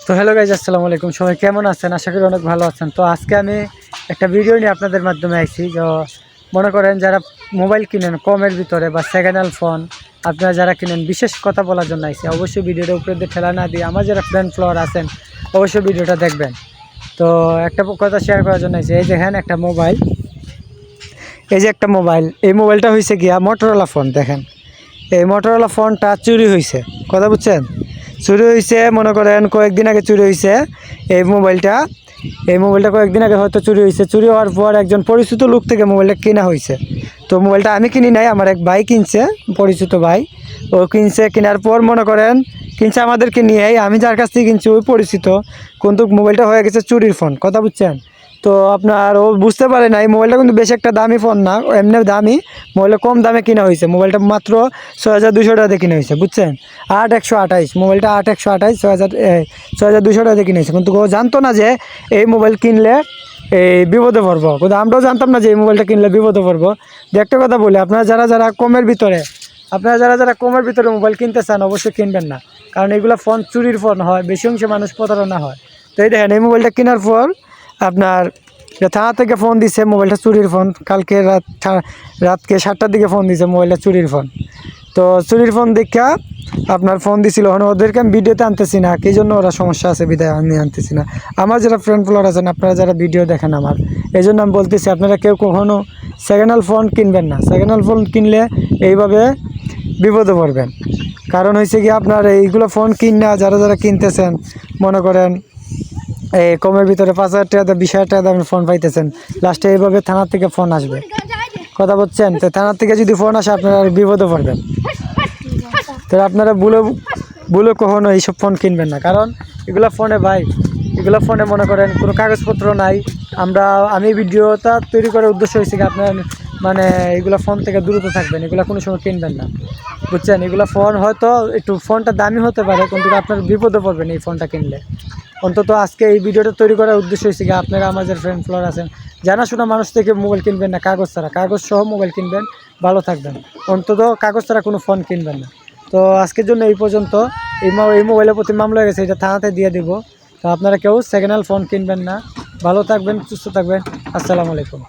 তো hello guys, আসসালামু আলাইকুম। সবাই কেমন আছেন? আশা করি অনেক ভালো আছেন। তো আজকে আমি একটা ভিডিও নিয়ে আপনাদের মাধ্যমে আইছি। যে মনে করেন যারা মোবাইল কিনেন কমের ভিতরে বা সেকেন্ড হ্যান্ড ফোন, আপনারা যারা কিনেন, বিশেষ কথা বলার জন্য আইছি। অবশ্যই ভিডিওটা উপরে দিয়ে ঠেলা না দিয়ে আমার যারা ফ্রেন্ড ফলোয়ার আছেন অবশ্যই ভিডিওটা দেখবেন। তো একটা কথা শেয়ার করার জন্য আইছি। এই দেখেন একটা মোবাইল, এই যে একটা মোবাইল, এই মোবাইলটা হয়েছে গিয়া মোটরোলা ফোন। দেখেন এই মোটরোলা ফোনটা চুরি হয়েছে, কথা বুঝছেন? চুরি হয়েছে, মনে করেন কয়েকদিন আগে চুরি হয়েছে এই মোবাইলটা। এই মোবাইলটা কয়েকদিন আগে হয়তো চুরি হয়েছে। চুরি হওয়ার পর একজন পরিচিত লোক থেকে মোবাইলটা কেনা হয়েছে। তো মোবাইলটা আমি কিনি নাই, আমার এক ভাই কিনছে, পরিচিত ভাই। ও কিনছে, কেনার পর মনে করেন কিনছে আমাদেরকে নিয়েই। আমি যার কাছ থেকে কিনছি ওই পরিচিত, কিন্তু মোবাইলটা হয়ে গেছে চুরির ফোন, কথা বুঝছেন? তো আপনার ও বুঝতে পারে না এই মোবাইলটা কিন্তু বেশি একটা দামি ফোন না, এমনি দামি মোবাইলটা, কম দামে কিনা হয়েছে। মোবাইলটা মাত্র 6200 টাকা দিয়ে কিনা হয়েছে, বুঝছেন? 8128 মোবাইলটা, 8128, 6200 টাকা দিয়ে কিনা হয়েছে। কিন্তু ও জানতো না যে এই মোবাইল কিনলে এই বিপদে পড়বো। কিন্তু আমরাও জানতাম না যে এই মোবাইলটা কিনলে বিপদে পড়বো। যে একটা কথা বলি, আপনারা যারা কমের ভিতরে মোবাইল কিনতে চান অবশ্যই কিনবেন না, কারণ এগুলো ফোন চুরির ফোন হয়, বেশি অংশে মানুষ প্রতারণা হয়। তো এই দেখেন এই মোবাইলটা কেনার পর আপনার থানা থেকে ফোন দিছে, মোবাইলটা চুরির ফোন। কালকে রাতকে 7টার দিকে ফোন দিছে, মোবাইলটা চুরির ফোন। তো চুরির ফোন দেখা আপনার ফোন দিছিল, ওদেরকে আমি ভিডিওতে আনতেছি না, এই জন্য ওরা সমস্যা আছে বিদায় আমি আনতেছি না। আমার যারা ফ্রেন্ড ফলোয়ার আছেন, আপনারা যারা ভিডিও দেখেন আমার, এই জন্য আমি বলতেছি আপনারা কেউ কখনও সেকেন্ড হ্যান্ড ফোন কিনবেন না। সেকেন্ড হ্যান্ড ফোন কিনলে এইভাবে বিপদে পড়বেন। কারণ হয়েছে কি, আপনার এইগুলো ফোন কিনা যারা কিনতেছেন, মনে করেন এই কমের ভিতরে 5000 টাকা 20,000 টাকা দামের ফোন পাইতেছেন, লাস্টে এইভাবে থানার থেকে ফোন আসবে, কথা বলছেন? তো থানার থেকে যদি ফোন আসে আপনারা বিপদে পড়বেন। তো আপনারা ভুলে কখনো এইসব ফোন কিনবেন না, কারণ এগুলো ফোনে মনে করেন কোনো কাগজপত্র নাই। আমি ভিডিওটা তৈরি করার উদ্দেশ্য হয়েছে কি, আপনার মানে এগুলো ফোন থেকে দূরত থাকবেন, এগুলো কোনো সময় কিনবেন না, বুঝছেন? এগুলো ফোন হয়তো একটু ফোনটা দামি হতে পারে, কিন্তু আপনার বিপদে পড়বেন এই ফোনটা কিনলে। অন্তত আজকে এই ভিডিওটা তৈরি করার উদ্দেশ্য হয়েছে কি, আপনারা আমাদের ফ্রেন্ড ফলোয়ার আছেন, জানাশোনা মানুষ থেকে মোবাইল কিনবেন না, কাগজ ছাড়া, কাগজ সহ মোবাইল কিনবেন, ভালো থাকবেন। অন্তত কাগজ ছাড়া কোনো ফোন কিনবেন না। তো আজকের জন্য এই পর্যন্ত। এই মোবাইলের প্রতি মামলা হয়ে গেছে, এটা থানাতে দিয়ে দিব। তো আপনারা কেউ সেকেন্ড হ্যান্ড ফোন কিনবেন না। ভালো থাকবেন, সুস্থ থাকবেন। আসসালামু আলাইকুম।